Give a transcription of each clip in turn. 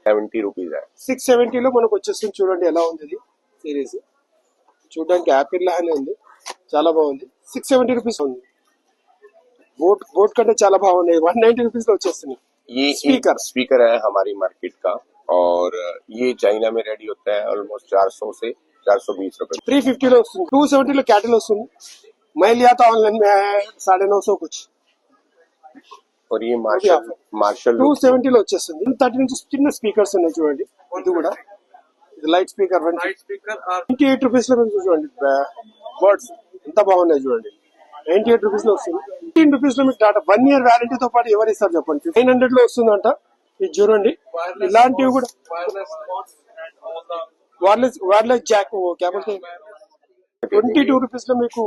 670 rupees है. 670 లో మనకు వచ్చేస్తుంది. చూడండి ఎలా ఉంది ఇది సిరీస్. చూడడానికి యాపిల్ లానే ఉంది, చాలా బాగుంది. 670 రూపీస్ ఉంది. बोट కంటే చాలా బాగుంది. 190 రూపీస్ లో వచ్చేస్తుంది. ये स्पीकर है हमारी मार्केट का और ये चाइना में रेडी होता है ऑलमोस्ट 400 से 420 रुपए. 350 లో వస్తుంది. 270 లో कैटल వస్తుంది. मैं लिया था ऑनलाइन में 950 कुछ. और ये मार्शल 270 లో వచ్చేస్తుంది. 30 నుంచి చిన్న స్పీకర్స్ ఉన్నాయి చూడండి. ఇది కూడా ఇది లైట్ స్పీకర్ 98 రూపీస్ లో చూడండి. బర్డ్స్ ఎంత బాగున్నాయి చూడండి. 98 రూపీస్ లో వస్తుంది. 15 రూపీస్ లో మీకు డాటా 1 year వ్యారంటీతో పాటు ఎవరు ఇస్తారు చెప్పండి. 900 లో వస్తుందంట. ఇది చూడండి. ఇలాంటివి కూడా वायरलेस जैक वो क्या बोलते हैं 22 रुपीस में मेरे को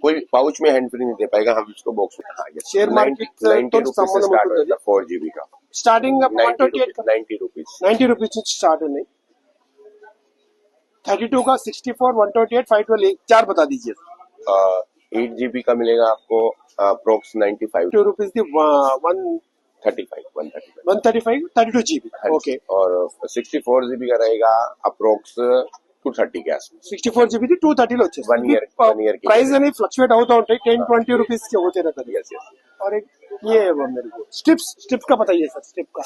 कोई पाउच में हैंड फ्री नहीं दे पाएगा. हम इसको बॉक्स में शेयर मार्केट 90 रुपीस से स्टार्ट होता है 4GB का. स्टार्टिंग अप 90 रुपीस 90 रुपीस से स्टार्ट है. 32 का 64 128 512 चार बता दीजिए. 8GB का मिलेगा आपको अप्रोक्स 95 रुपीस की 135 32 GB. ओके. और 64GB का रहेगा अप्रोक्स 230 के आसपास. 64 GB थी 230 లో వచ్చేసి 1 year ప్రైస్ అనేది ఫ్లక్చుయేట్ అవుతా ఉంటాయి. 10-20 रुपीस के होते रहते हैं. और एक ये मेरे को स्ट्रिप्स का बताइए सर. स्ट्रिप का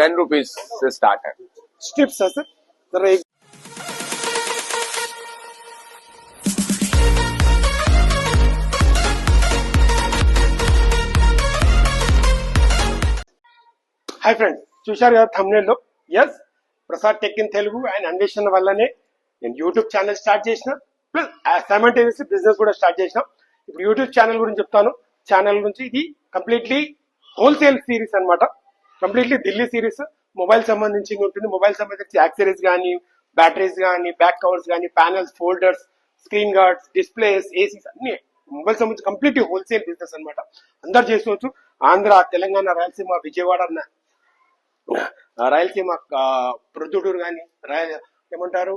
10 रुपीस से स्टार्ट है. स्ट्रिप्स है सर. जरा एक హాయ్ ఫ్రెండ్స్, చూశారు కదా థంబ్నెయిల్ లో. Yes, Prasad tech in Telugu and Anveshana వల్లనే నేను యూట్యూబ్ ఛానల్ స్టార్ట్ చేసిన, ప్లస్ సైమల్టేనియస్లీ బిజినెస్ కూడా స్టార్ట్ చేసిన. ఇప్పుడు యూట్యూబ్ ఛానల్ గురించి చెప్తాను. ఛానల్ గురించి ఇది కంప్లీట్లీ హోల్సేల్ సిరీస్ అన్నమాట. Completely Delhi series. మొబైల్ సంబంధించి ఉంటుంది. మొబైల్ సంబంధించి యాక్సెసరీస్ కానీ, బ్యాటరీస్ కానీ, బ్యాక్ కవర్స్ కానీ, panels, folders, screen guards, displays, ACs అన్ని మొబైల్ సంబంధించి కంప్లీట్ హోల్సేల్ బిజినెస్ అన్నమాట. అందరు చేసుకోవచ్చు. ఆంధ్ర, తెలంగాణ, రాయలసీమ, విజయవాడ, రాయలసీమ, ప్రొద్దుటూరు కానీ, ఏమంటారు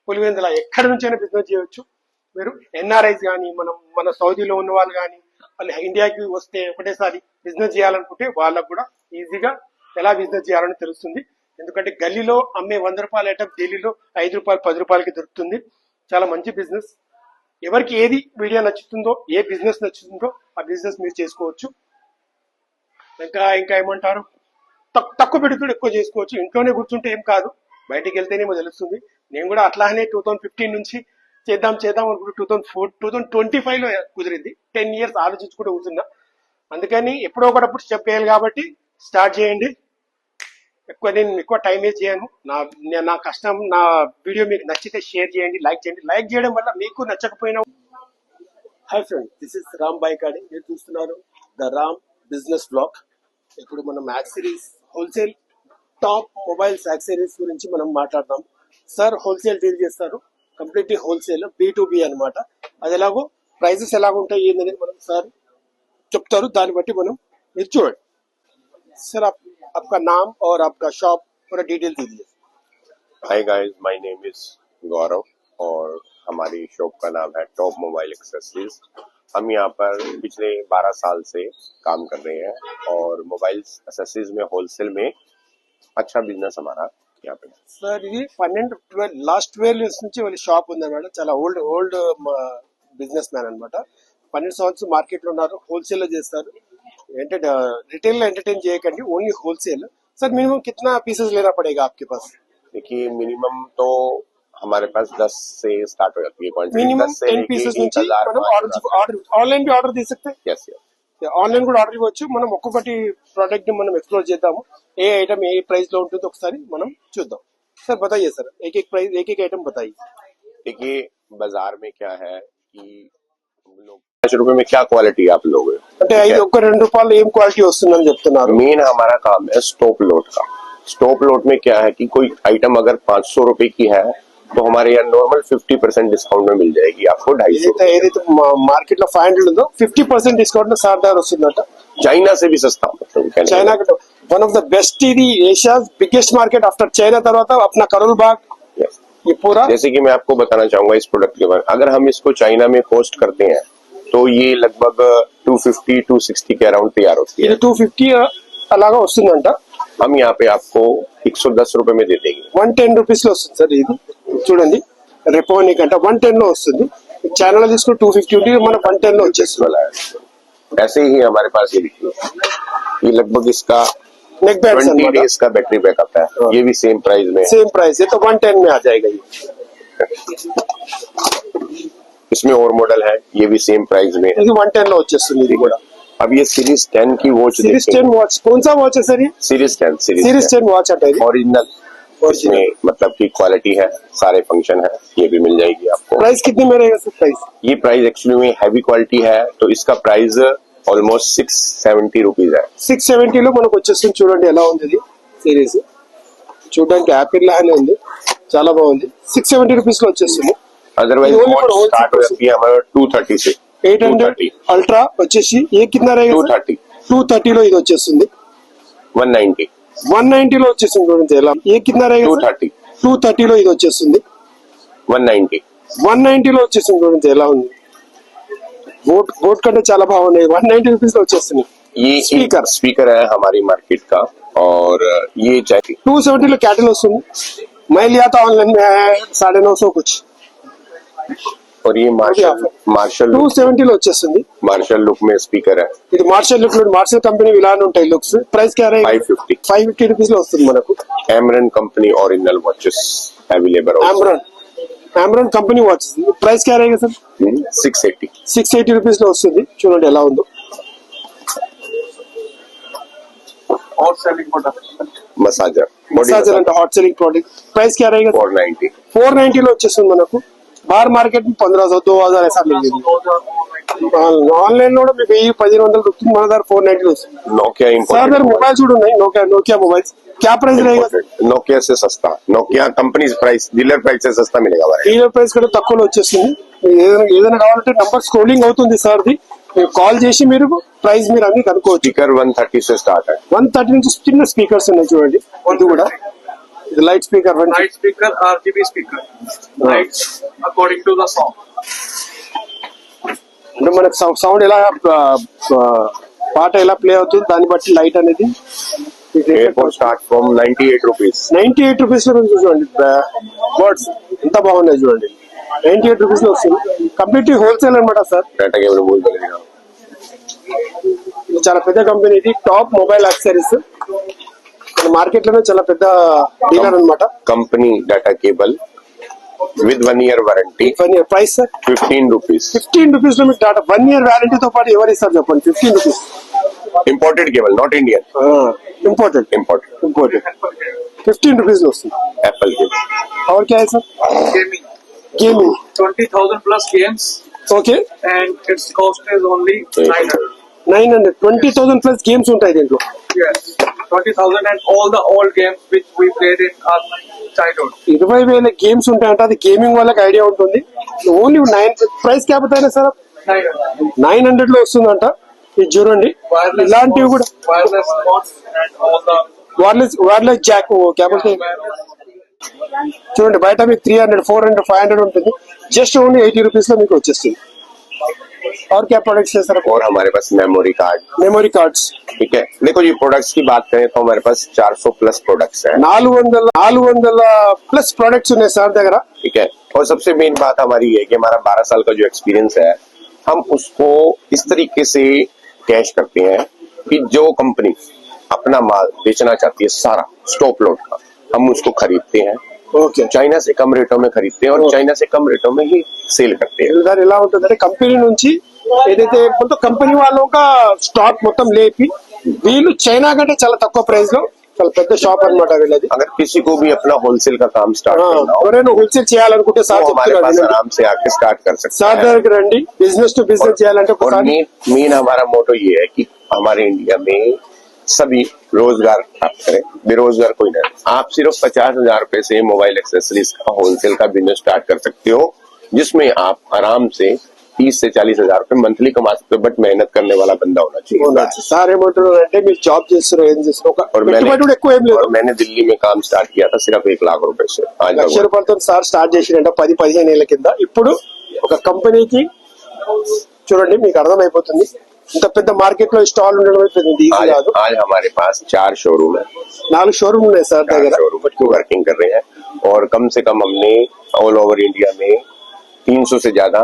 పులివెందుల, ఎక్కడి నుంచైనా బిజినెస్ చేయవచ్చు మీరు. ఎన్ఆర్ఐస్ కానీ, మన సౌదీలో ఉన్న వాళ్ళు కానీ, వాళ్ళు ఇండియాకి వస్తే ఒకటేసారి బిజినెస్ చేయాలనుకుంటే వాళ్ళకు కూడా ఈజీగా ఎలా బిజినెస్ చేయాలని తెలుస్తుంది. ఎందుకంటే గల్లీలో అమ్మే 100 రూపాయల ఐటమ్ ఢిల్లీలో 5 రూపాయలు 10 రూపాయలకి దొరుకుతుంది. చాలా మంచి బిజినెస్. ఎవరికి ఏది వీడియో నచ్చుతుందో, ఏ బిజినెస్ నచ్చుతుందో ఆ బిజినెస్ మీరు చేసుకోవచ్చు. ఇంకా ఏమంటారు, తక్కువ పెట్టుబడి ఎక్కువ చేసుకోవచ్చు. ఇంట్లోనే కూర్చుంటే ఏం కాదు, బయటికి వెళ్తేనేమో తెలుస్తుంది. నేను కూడా అట్లానే 2015 నుంచి చేద్దాం అనుకుంటే 2025 లో కుదిరింది. 10 years ఆలోచించుకుంటూ కూర్చున్నా. అందుకని ఎప్పుడో ఒకటప్పుడు స్టెప్ వేయాలి కాబట్టి స్టార్ట్ చేయండి. నేను ఎక్కువ టైం వేస్ట్ చేయను. నా కష్టం, నా వీడియో మీకు నచ్చితే షేర్ చేయండి, లైక్ చేయండి. లైక్ చేయడం వల్ల మీకు నచ్చకపోయినా. Hi friend, this is Ram Baikadi. మీరు చూస్తున్నారు ద రామ్ బిజినెస్ బ్లాగ్. ఇప్పుడు మనం accessories, wholesale top mobiles accessories గురించి మనం మాట్లాడదాం. సార్ హోల్సేల్ డీల్ చేస్తారు, కంప్లీట్లీ హోల్సేల్ B2B అనమాట. అది ఎలాగో ప్రైజెస్ ఎలాగుంటాయి ఏంటనేది మనం సార్ చెప్తారు. దాన్ని బట్టి మనం మీరు చూడండి. सर आपका नाम और आपका शॉप पूरा डिटेल दीजिए. Hi guys, my name is Gaurav और हमारी शॉप का नाम है टॉप मोबाइल एक्सेसरीज. हम यहाँ पर पिछले 12 साल से काम कर रहे हैं और मोबाइल एक्सेसरीज में होलसेल में अच्छा बिजनेस हमारा यहाँ पे. सर ये 12 లాస్ట్ 12 years నుంచి వాళ్ళ షాప్ ఉంది మేడం. చాలా ఓల్డ్ బిజినెస్ మ్యాన్ అన్నమాట. 12 సంవత్సరాలు మార్కెట్ లో ఉన్నారు. హోల్సేల్ లో చేస్తారు. रिटेल एंटरटेन చేయకండి, ओनली होलसेल. सर मिनिमम कितना पीसेस लेना पड़ेगा आपके पास? देखिए मिनिमम तो हमारे पास 10 से स्टार्ट हो जाती है क्वांटिटी. मिनिमम 10 పీసెస్ నుంచి మనం ఆన్లైన్ भी ఆర్డర్ తీసుకోవచ్చు. yes ఆన్లైన్ కూడా ఆర్డర్ ఇవ్వచ్చు. మనం ఒక్కొక్కటి ప్రోడక్ట్ ని మనం ఎక్స్ప్లోర్ చేద్దాము. ఏ ఐటమ్ ఏ ప్రైస్ లో ఉంటుందో ఒకసారి మనం చూద్దాం. सर बताइए सर, एक एक प्राइस, एक एक आइटम बताइए. देखिए बाजार में क्या है कि लोग 5 रुपए में क्या क्वालिटी आप लोगे, అంటే 1-2 రూపాయలు ఏం క్వాలిటీ వస్తుందని చెప్తున్నారు. मेन हमारा काम है स्टॉप लोड का. स्टॉप लोड में क्या है कि कोई आइटम अगर 500 रुपए की है तो हमारे यहाँ नॉर्मल 50% डिस्काउंट में मिल जाएगी आपको 250. ఏదైతే మార్కెట్ లో 500 ఉందో 50% డిస్కౌంట్ లో సార్ దగ్గర వస్తుందంట. चाइना से भी सस्ता. China one of the best, ఇది Asia's biggest market after China. తర్వాత अपना करोल बाग ये पूरा. जैसे कि मैं आपको बताना चाहूंगा इस प्रोडक्ट के बारे में. अगर हम इसको चाइना में पोस्ट करते हैं तो ये लगभग 250-260 के अराउंड तैयार होती है. 250 అలాగా వస్తుందంట. हम यहाँ पे आपको 110 रुपए में दे देंगे. 110 రూపీస్ లో వస్తుంది సార్. ఇది చూడండి రెపోనిక్ అంటే 110 లో వస్తుంది. ఛానల్ లో తీసుకుని 250 ఉంటుంది, మన 110 లో వచ్చేస్తుంది. वाला है. ऐसे ही हमारे पास ये देखिए, ये लगभग इसका नेक बैंड 20 डेज का बैटरी बैकअप है. ये भी सेम प्राइस में है. सेम प्राइस है तो 110 में आ जाएगा ये. इसमें और मॉडल है, ये भी सेम प्राइस में है. ఇది 110 లో వచ్చేస్తుంది. ఇది కూడా अब ये सीरीज 10 की वॉच सीरीज 10 वॉच कौन सा वॉच है सर? ये सीरीज 10 सीरीज 10 वॉच आता है. ओरिजिनल. इसमें मतलब की क्वालिटी है, सारे फंक्शन है, ये भी मिल जाएगी आपको. प्राइस कितने में रहेगा सर? प्राइस ये प्राइस एक्चुअली में हैवी क्वालिटी है, तो इसका प्राइस ऑलमोस्ट 670 रुपीज है. 670 లో మనకు వచ్చేస్తుంది. చూడండి ఎలా ఉంది ఇది సిరీస్. చూడడానికి యాపిల్ లానే ఉంది, చాలా బాగుంది. 670 రూపీస్ లో వచ్చేస్తుంది. अदरवाइज ये only for वॉच स्टार्ट हो जाती है हमारा 230 से. 800 अल्ट्रा వచ్చేసి ఏ కింద रहेगा? 230. 230 లో ఇది వచ్చేస్తుంది. 190. 190 లో వచ్చేస్తుంది. చూడండి ఎలా ఏ కింద रहेगा? 230. 230 లో ఇది వచ్చేస్తుంది. 190. 190 లో వచ్చేస్తుంది. చూడండి ఎలా ఉంది. బోట్ కంటే చాలా బాగున్నాయి. 190 రూపీస్ లో వచ్చేస్తుంది. ये स्पीकर है हमारी मार्केट का, और ये चाहिए 270 లో कैटल వస్తుంది. मैं लिया था ऑनलाइन में 950 कुछ. और ये मार्शल 270 లో వచ్చేస్తుంది. मार्शल लुक में स्पीकर है. ఇది మార్షల్ లుక్. మార్షల్ కంపెనీ ఇలానే ఉంటాయి లుక్స్. ప్రైస్ క్యా रहेगा? 550. 550 రూపీస్ లో వస్తుంది మనకు. एमरन कंपनी ओरिजिनल वॉचेस अवेलेबल. एमरन कंपनी वॉच. ప్రైస్ క్యా रहेगा सर? 680. 680 రూపీస్ లో వస్తుంది. చూడండి ఎలా ఉందో. मसाजर అంటే హాట్ సెల్లింగ్ ప్రోడక్ట్. ప్రైస్ క్యా रहेगा? 490. 490 లో వచ్చేస్తుంది మనకు. बाहर मार्केट में 1500 2000 ऐसा मिलेगी. ऑनलाइन లో మీకు 1000 దొరుకుతుంది. మన దగ్గర 490 లో వస్తుంది. नोकिया సార్ దగ్గర మొబైల్స్ కూడా ఉన్నాయి. Nokia mobiles. क्या प्राइस रहेगा सर? नोकिया से सस्ता, Nokia company price, dealer price से सस्ता मिलेगा हमारे. డీలర్ ప్రైస్ కంటే తక్కువలో వచ్చేస్తుంది. ఏదైనా కావాలంటే నంబర్ స్క్రోలింగ్ అవుతుంది సార్ ది. మీరు కాల్ చేసి మీరు ప్రైస్ మీరు అన్ని కనుక్కోవచ్చు. स्पीकर 130 से स्टार्ट है. 130 నుంచి చిన్న స్పీకర్స్ ఉన్నాయి చూడండి. ఇది కూడా ఇది light speaker. Light speaker, RGB speaker. Lights according to the song. అంటే మనకు సౌండ్ ఎలా పాట ఎలా ప్లే అవుతుంది దాన్ని బట్టి లైట్ అనేది. Airport start from 98 rupees. 98 rupees లో చూడండి. బర్డ్స్ ఎంత బాగున్నాయి చూడండి. 98 రూపీస్ లో వస్తుంది. కంప్లీట్ హోల్సేల్ అనమాట సార్. डाटा केबल बोल देगा. ఇది చాలా పెద్ద కంపెనీ. ఇది టాప్ మొబైల్ యాక్సెసరీస్ మార్కెట్ లోనే చాలా పెద్ద డీలర్ అనమాట. Company data cable with 1 year warranty. Price sir 15 rupees. 15 rupees లో మీకు డాటా 1 ఇయర్ వ్యారంటీతో పాటు ఎవరు ఇస్తారు చెప్పండి? 15 rupees. Imported cable, not Indian. Important. 15 rupees లో వస్తుంది. Apple cable. और क्या है sir? Gaming. Gaming. 20,000 plus games, okay. and its cost is only 900. 900. 20,000 plus games ఉంటాయి దీంట్లో. Yes, 20,000 and all the old games which we played in our childhood. 20,000 games ఉంటాయంట. అది gaming వాళ్ళకి ఐడియా ఉంటుంది. ఓన్లీ 9 ప్రైస్ క్యా బతాయినా సార్? 900. 900 లో వస్తుందంట. ఇది చూడండి. ఇలాంటివి కూడా wireless mods and all the wireless Jack క్యా బతాయి. చూడండి బయట మీకు 300 400 500 ఉంటుంది. జస్ట్ ఓన్లీ 80 రూపీస్ లో మీకు వచ్చేస్తుంది. और क्या प्रोडक्ट्स है सर? और हमारे पास मेमोरी कार्ड. Memory cards. ठीक है, देखो ये प्रोडक्ट्स की बात करें तो हमारे पास 400 प्लस प्रोडक्ट्स हैं. 400 प्लस प्रोडक्ट्स ఉన్నాయి సార్ దగ్గర. ठीक है, और सबसे मेन बात हमारी है कि हमारा 12 साल का जो एक्सपीरियंस है, हम उसको इस तरीके से कैश करते हैं कि जो कंपनी अपना माल बेचना चाहती है सारा स्टॉप लॉट का, हम उसको खरीदते हैं. ఓకే. चाइना से कम रेटों में खरीदते हैं और चाइना से कम रेटों में ही सेल करते हैं. దాని ఎలా ఉంటుందంటే కంపెనీ నుంచి ఏదైతే మొత్తం కంపెనీ వాళ్ళు ఒక స్టాక్ మొత్తం లేపి వీళ్ళు చైనా కంటే చాలా తక్కువ ప్రైస్ లో చాలా పెద్ద షాప్ అన్నమాట వీళ్ళది. अगर किसी को भी अपना होलसेल का काम स्टार्ट करना हो ఎవరైనా హోల్సేల్ చేయాలనుకుంటే సార్ तो हमारे पास చెప్తున్నారు आराम से आके स्टार्ट कर सकते సార్ हैं. దగ్గరికి రండి. బిజినెస్ టు బిజినెస్ చేయాలంటే और ఒకసారి मेन हमारा मोटो ये है कि हमारे इंडिया में सभी रोजगार प्राप्त करें, बेरोजगार कोई नहीं. आप सिर्फ 50,000 रुपए से मोबाइल एक्सेसरीज का होलसेल का बिजनेस स्टार्ट कर सकते हो, जिसमें आप आराम से 30 से 40,000 रुपए मंथली कमा सकते हो. बट मेहनत करने वाला बंदा होना चाहिए. సార్ ఏమంటున్నారు అంటే మీరు జాబ్ చేస్తారు ఏం చేస్తారు ఒక और పెట్టుబడి కూడా ఎక్కువ ఏం లేదు. मैंने दिल्ली में काम स्टार्ट किया था सिर्फ 1 लाख रुपए से. आज 1,00,000 రూపాయలతో సార్ స్టార్ట్ చేసిరంట 10-15 ఏళ్ల కింద. ఇప్పుడు ఒక కంపెనీకి చూడండి మీకు అర్థమైపోతుంది. ఇంత పెద్ద మార్కెట్ లో స్టాల్ ఉండడం అయితే పెద్ద ఈజీ आज కాదు. आज हमारे पास 4 शोरूम है. 4 షోరూమ్ ఉన్నాయి సార్ 4 దగ్గర. शोरूम वर्किंग कर रहे हैं और कम से कम हमने ऑल ओवर इंडिया में 300 से ज्यादा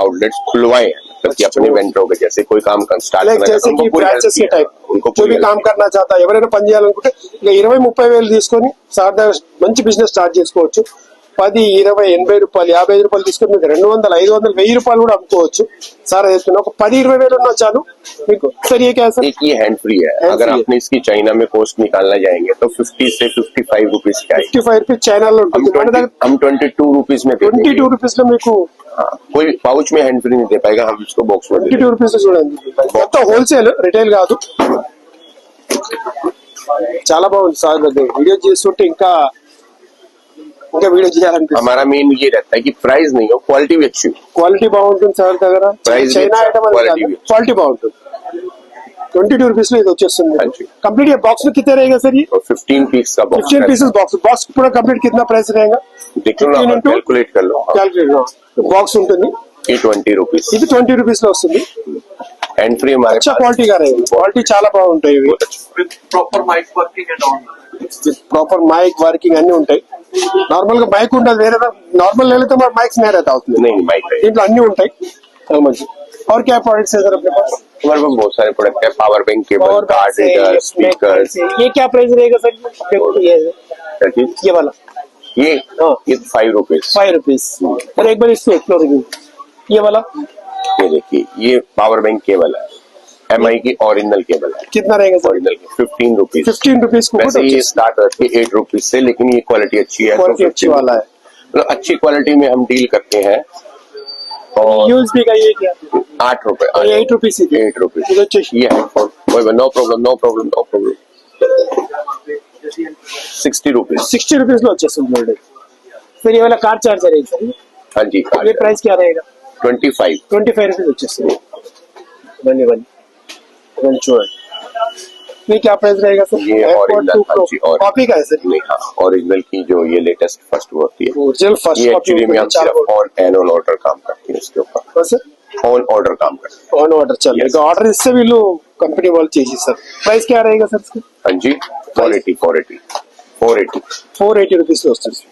आउटलेट्स खुलवाए हैं. मतलब कि अपने वेंडरों के जैसे कोई काम स्टार्ट లైక్ करना జैसे चाहता है, कि उनको पूरी help బ్రాంచెస్ కే किया. టైప్ उनको जो पूरी भी help काम करना चाहता ఎవరైనా పని చేయాలనుకుంటే ఇక 20-30 వేలు తీసుకొని సార్ దగ్గర మంచి బిజినెస్ స్టార్ట్ చేసుకోవచ్చు. 10, 20, 80 రూపాయలు, 55 రూపాయలు తీసుకొని మీకు 200, 500, 1000 రూపాయలు కూడా అమ్ముకోవచ్చు. సార్ చెప్తున్నా ఒక 10-20 వేలు ఉన్నా చాలు మీకు. सर ये क्या है सर? एक ये हैंड फ्री है. Hand अगर free है. आपने इसकी चाइना में कॉस्ट निकालना जाएंगे तो 50 से 55 रुपीज की आएगी. 55 రూపీస్ చైనాలో हम ఉంటుంది. మన దగ్గర 22 रुपीज में देते हैं. 22 రూపీస్ లో మీకు हाँ, कोई पाउच में हैंड फ्री नहीं दे पाएगा, हम इसको बॉक्स में दे 22 देंगे. రూపీస్ చూడండి. మొత్తం హోల్సేల్, రిటైల్ కాదు. చాలా బాగుంది సార్ దగ్గర. వీడియో చేస్తుంటే ఇంకా వీడియో చేయాలనిపిస్తుంది. हमारा मेन ये रहता है कि प्राइस नहीं हो, क्वालिटी भी अच्छी हो. క్వాలిటీ బాగుంటుంది సార్ దగ్గర. Price చైనా भी ఐటమ్ quality भी. క్వాలిటీ బాగుంటుంది. 22 రూపీస్ లో ఇది వచ్చేస్తుంది. हाँ जी. कंप्लीट ये बॉक्स में कितने रहेगा सर? ये और 15 पीस का बॉक्स 15 पीसेस बॉक्स. बॉक्स पूरा कंप्लीट कितना प्राइस रहेगा? देख लो ना, 15 into कैलकुलेट कर लो. క్యాలిక్యులేటర్ బాక్స్ ఉంటుంది. ये 20 रुपीज. ఇది 20 రూపీస్ లో వస్తుంది. हैंड फ्री हमारे अच्छा पास क्वालिटी का रहेगा. क्वालिटी చాలా బాగుంటాయి ఇవి. बहुत अच्छा. with proper mic working and all. Proper mic working అన్ని ఉంటాయి. నార్మల్ గా మైక్ ఉండదు, వేరే నార్మల్ लेते हमारे माइक्स नहीं रहता उसमें. नहीं माइक है. దీంట్లో అన్ని ఉంటాయి. చాలా మంచి. और क्या प्रोडक्ट्स है सर अपने पास? हमारे पास बहुत सारे प्रोडक्ट है. Power bank, cable, Power bank card से, रीडर, neck स्पीकर. से. ये क्या प्राइस रहेगा सर? ये वाला ये हाँ. ये 5 रुपीज. 5 रुपीज. और एक बार इसको एक्सप्लोर कीजिए. ये वाला ये देखिए, ये पावर बैंक केबल है. MI की ओरिजिनल केबल है. कितना रहेगा सर? ओरिजिनल की 15 रुपीज. 15 रुपीज को वैसे ये स्टार्ट होती है 8 रुपीज से, लेकिन ये क्वालिटी अच्छी है. क्वालिटी अच्छी वाला है. मतलब अच्छी क्वालिटी में हम डील करते हैं. और यूएसबी का ये क्या? 8 रुपए. ये 8 रुपीज ही 8 रुपीज. ఇది వచ్చేసి ये headphone. No problem, no problem, no problem. 60 rupees. 60 rupees లో వచ్చేస్తుంది చూడండి. फिर ये वाला कार्ड चार्जर है सर. हाँ जी. ये प्राइस क्या रहेगा? 25. 25 रुपीज వచ్చేస్తుంది. बनी చూడండి. ये क्या प्राइस रहेगा सर? ये ओरिजिनल. हाँ जी. और कॉपी का है सर? नहीं, हाँ, ओरिजिनल की जो ये लेटेस्ट फर्स्ट होती है. ओरिजिनल फर्स्ट ये कॉपी एक्चुअली में हम सिर्फ ऑन एनुअल ऑर्डर काम करते हैं इसके ऊपर. सर ऑन ऑर्डर काम करते हैं. ऑन ऑर्डर चल Yes. रहा ऑर्डर इससे भी लो कंपनी वाले चाहिए सर. प्राइस क्या रहेगा सर इसका? हाँ जी. 480 480 रुपीज లో వస్తుంది.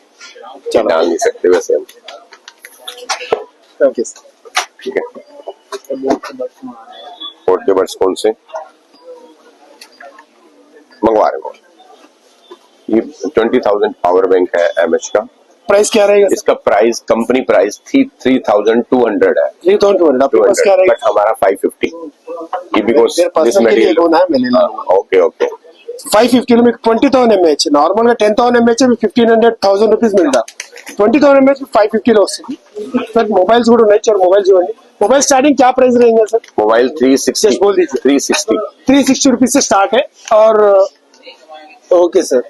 चलो डाल नहीं सकते वैसे हम. Okay sir. ठीक है. पोर्ट के बड्स कौन से मंगवा रहे हो? ये 20,000 पावर बैंक है MH का. प्राइस क्या रहेगा सर? इसका प्राइस कंपनी प्राइस थी 3,200 है. 3200. आपके पास क्या रहेगा? बट हमारा 550. ये बिकॉज मेरे दिस पर्सनल के लिए मटेरियल. कौन है मैं ले लूंगा. Okay okay. 550 లో మీకు 20,000 mAh. నార్మల్ గా 10,000 mAh మీకు 1,500 రూపీస్ మిల్దా. 20,000 mAh 550 లో వస్తుంది. सर मोबाइल्स కూడా ఉన్నాయి. చలో मोबाइल చూడండి. मोबाइल स्टार्टिंग क्या प्राइस रहेंगे सर? मोबाइल 360. Just बोल दीजिए. 360. 360 रुपीज से स्टार्ट है. और ओके सर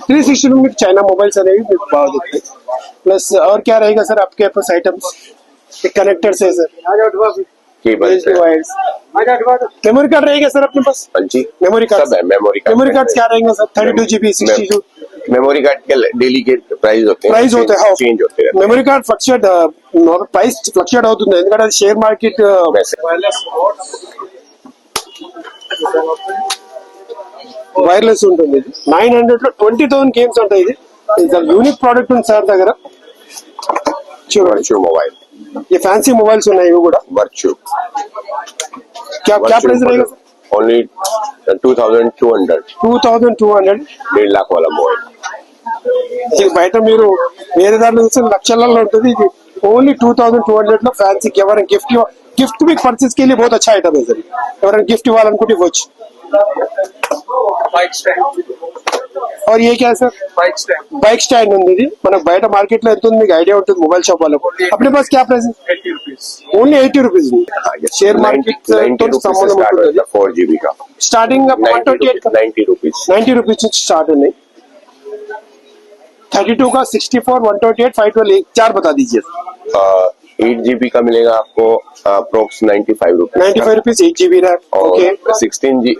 360 में మీకు चाइना मोबाइल्स అనేవి మీకు బాగా దొరుకుతాయి. प्लस और क्या रहेगा सर आपके पास आइटम्स? कनेक्टर्स है sir. Cable wires. Memory card रहेगा सर अपने पास? हाँ जी. मेमोरी कार्ड सब है. Memory card. मेमोरी कार्ड क्या रहेंगे सर? 32 GB 62 मेमोरी कार्ड के डेली के प्राइस होते हैं. ప్రైస్ होते हैं. चेंज होते रहते memory card fluctuate price fluctuate అవుతుంది ఎందుకంటే అది షేర్ మార్కెట్. हैं वैसे. వైర్లెస్ ఉంటుంది. ఇది 900 లో 20,000 గేమ్స్ ఉంటాయి. ఇది యూనిక్ ప్రోడక్ట్ ఉంది సార్ దగ్గర. చూడండి वर्चू मोबाइल. ये फैंसी मोबाइल्स ఉన్నాయి ఇవి కూడా. वर्चू. क्या प्राइस रहेगा सर? ओनली 2,200. 2200. 1.5 लाख वाला मोबाइल. ఇది బయట మీరు వేరే దాంట్లో చూస్తే లక్షలలో ఉంటుంది. ఇది ఓన్లీ 2200 లో ఫ్యాన్సీ. ఎవరైనా गिफ्ट भी परचेज के लिए बहुत अच्छा आइटम है सर. ఎవరైనా గిఫ్ట్ ఇవ్వాలనుకుంటే ఇవ్వచ్చు. Mic stand. और ये क्या है sir? Mic stand. Bike stand ఉంది. ఇది మనకు బయట మార్కెట్ లో ఎంత ఉంది మీకు ఐడియా ఉంటుంది మొబైల్ షాప్ వాళ్ళకు. अपने पास क्या प्राइस है? 80 rupees. Only 80 rupees. हाँ, yes. షేర్ 90 మార్కెట్ 90 తో रुपीज से సంబంధం स्टार्ट ఉంటుంది. होता है 4 GB का. Starting 90 128 rupees. 90 రూపీస్ నుంచి స్టార్ట్ ఉన్నాయి. 32 का 64 128 512 चार बता दीजिए. 8 GB का मिलेगा आपको approx 95 rupees. 95 rupees 8 GB RAM. और ओके 16 GB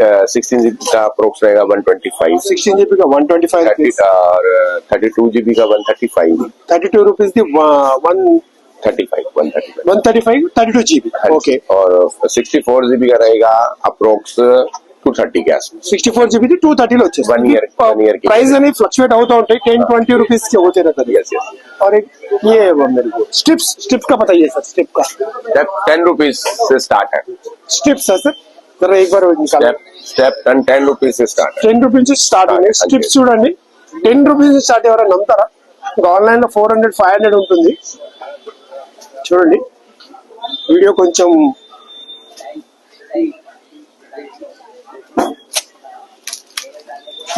का अप्रोक्स रहेगा 125. 16 GB का 125 रुपीज. और 32 GB का 135. 32 रुपीज दी 1 35 135 135 32 GB. ओके. और 64 GB का रहेगा अप्रोक्स 230 के आसपास. 64 GB 230 లో వచ్చేస్తుంది. 1 year की. ప్రైస్ అనేది ఫ్లక్చుయేట్ అవుతూ ఉంటాయి. 10-20 रुपीस के होते रहता है. Yes. और एक ये मेरे को स्ट्रिप्स का बताइए सर. स्ट्रिप का 10 रुपीज से स्टार्ट है. स्ट्रिप्स है सर. जरा एक बार निकालो. स्टेप 10 रुपीज से स्टार्ट है. 10 రూపీస్ నుంచి స్టార్ట్ ఉన్నాయి. స్ట్రిప్స్ చూడండి 10 రూపీస్ నుంచి స్టార్ట్. ఎవరైనా నమ్ముతారా? ఆన్లైన్ లో 400-500 ఉంటుంది. చూడండి వీడియో కొంచెం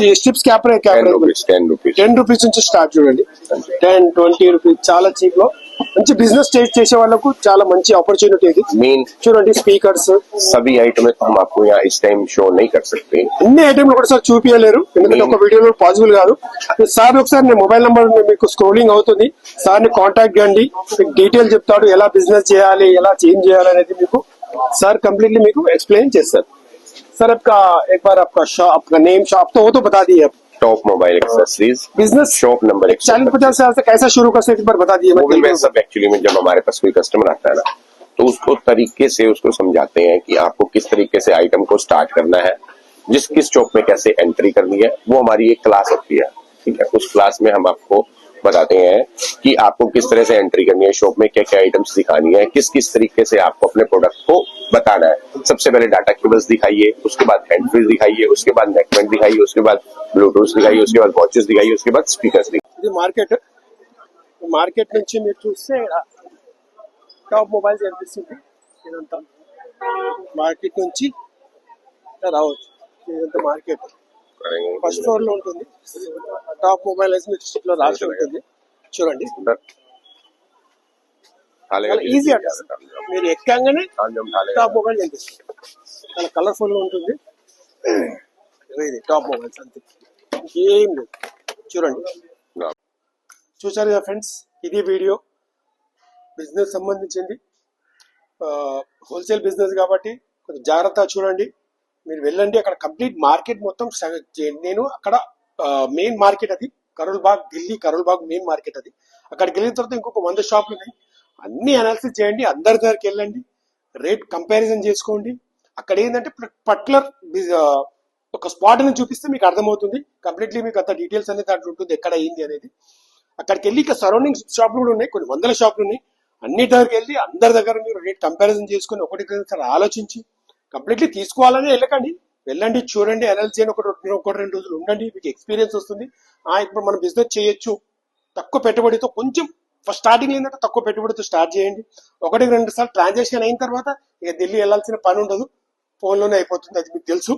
ఈ స్ట్రిప్స్ క్యాప్ 10 rupees. 10 రూపీస్ నుంచి స్టార్ట్ చూడండి. 10-20 రూపీస్ చాలా చీప్ లో మంచి బిజినెస్ చేసే వాళ్ళకు చాలా మంచి ఆపర్చునిటీ ఇది. मेन చూడండి స్పీకర్స్ सभी आइटम तो हम आपको यहाँ इस टाइम शो नहीं कर सकते. అన్ని ఐటమ్లు కూడా సార్ చూపించలేరు ఎందుకంటే ఒక వీడియోలో పాసిబుల్ కాదు. సార్ ఒకసారి నేను మొబైల్ నంబర్ మీకు స్క్రోలింగ్ అవుతుంది. సార్ ని కాంటాక్ట్ కండి. మీకు డీటెయిల్ చెప్తాడు ఎలా బిజినెస్ చేయాలి ఎలా చేంజ్ చేయాలి అనేది మీకు సార్ కంప్లీట్లీ మీకు एक्सप्लेन చేస్తారు. सर आपका एक बार आपका नेम शॉप तो वो तो बता दिए आप. Top mobile accessories business shop number 40-50 हजार से कैसा शुरू कर सकते एक बार बता दिए. मोबाइल में सब एक्चुअली में जब हमारे पास कोई कस्टमर आता है ना तो उसको तरीके से उसको समझाते हैं कि आपको किस तरीके से आइटम को स्टार्ट करना है, किस शॉप में कैसे एंट्री करनी है. वो हमारी एक क्लास होती है. ठीक है, उस क्लास में हम आपको बताते हैं कि आपको किस तरह से एंट्री करनी है, शॉप में क्या क्या आइटम्स दिखानी है, किस तरीके से आपको अपने प्रोडक्ट को बताना है. सबसे पहले डाटा केबल्स दिखाइए, उसके बाद हैंड फ्री दिखाइए, उसके बाद नेकबैंड दिखाइए, उसके बाद ब्लूटूथ दिखाइए, उसके बाद वॉचेस दिखाइए, उसके बाद स्पीकर्स दिखाइए. ఇది మార్కెట్ నుంచి మీరు చూస్తే టాప్ మొబైల్స్ కనిపిస్తుంది. ఇదంతా మార్కెట్ నుంచి రావచ్చు. ఇదంతా మార్కెట్ ఫస్ట్ ఫ్లోర్ లో ఉంటుంది. టాప్ మొబైల్ లో రాసి ఉంటుంది. చూడండి చాలా ఈజీ అడ్రస్. మీరు ఎక్కగానే టాప్ మొబైల్ కనిపిస్తుంది. చాలా కలర్ఫుల్ గా ఉంటుంది. ఇది టాప్ మొబైల్స్ అంతే ఏం లేదు. చూడండి చూసారు కదా ఫ్రెండ్స్, ఇది వీడియో బిజినెస్ సంబంధించింది. హోల్సేల్ బిజినెస్ కాబట్టి కొంచెం జాగ్రత్తగా చూడండి. మీరు వెళ్ళండి అక్కడ కంప్లీట్ మార్కెట్ మొత్తం నేను అక్కడ మెయిన్ మార్కెట్ అది కరోల్బాగ్, ఢిల్లీ కరోల్బాగ్ మెయిన్ మార్కెట్ అది. అక్కడికి వెళ్ళిన తర్వాత ఇంకొక 100 షాపులు ఉన్నాయి. అన్ని అనాలిసిస్ చేయండి. అందరి దగ్గరికి వెళ్ళండి, రేట్ కంపారిజన్ చేసుకోండి. అక్కడ ఏంటంటే పర్టికులర్ ఒక స్పాట్ ని చూపిస్తే మీకు అర్థమవుతుంది. కంప్లీట్లీ మీకు అంత డీటెయిల్స్ అనేది దాంట్లో ఉంటుంది ఎక్కడ అయింది అనేది. అక్కడికి వెళ్ళి ఇక సరౌండింగ్ షాపులు కూడా ఉన్నాయి, కొన్ని 100 షాపులు ఉన్నాయి. అన్ని దగ్గరికి వెళ్ళి అందరి దగ్గర మీరు రేట్ కంపారిజన్ చేసుకుని ఒకటి ఆలోచించి కంప్లీట్లీ తీసుకోవాలని వెళ్ళకండి. వెళ్ళండి, చూడండి, అనలైజ్ చేయండి. ఒకటి 2 రోజులు ఉండండి, మీకు ఎక్స్పీరియన్స్ వస్తుంది. ఇప్పుడు మనం బిజినెస్ చేయొచ్చు తక్కువ పెట్టుబడితో. కొంచెం ఫస్ట్ స్టార్టింగ్ ఏంటంటే తక్కువ పెట్టుబడితో స్టార్ట్ చేయండి. 1-2 సార్లు ట్రాన్సాక్షన్ అయిన తర్వాత ఇక ఢిల్లీ వెళ్ళాల్సిన పని ఉండదు, ఫోన్లోనే అయిపోతుంది. అది మీకు తెలుసు.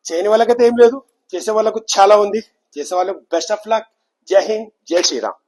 చేయని వాళ్ళకైతే ఏం లేదు, చేసే వాళ్ళకు చాలా ఉంది. చేసే వాళ్ళకు బెస్ట్ ఆఫ్ లక్. జై హింద్, జై శ్రీరామ్.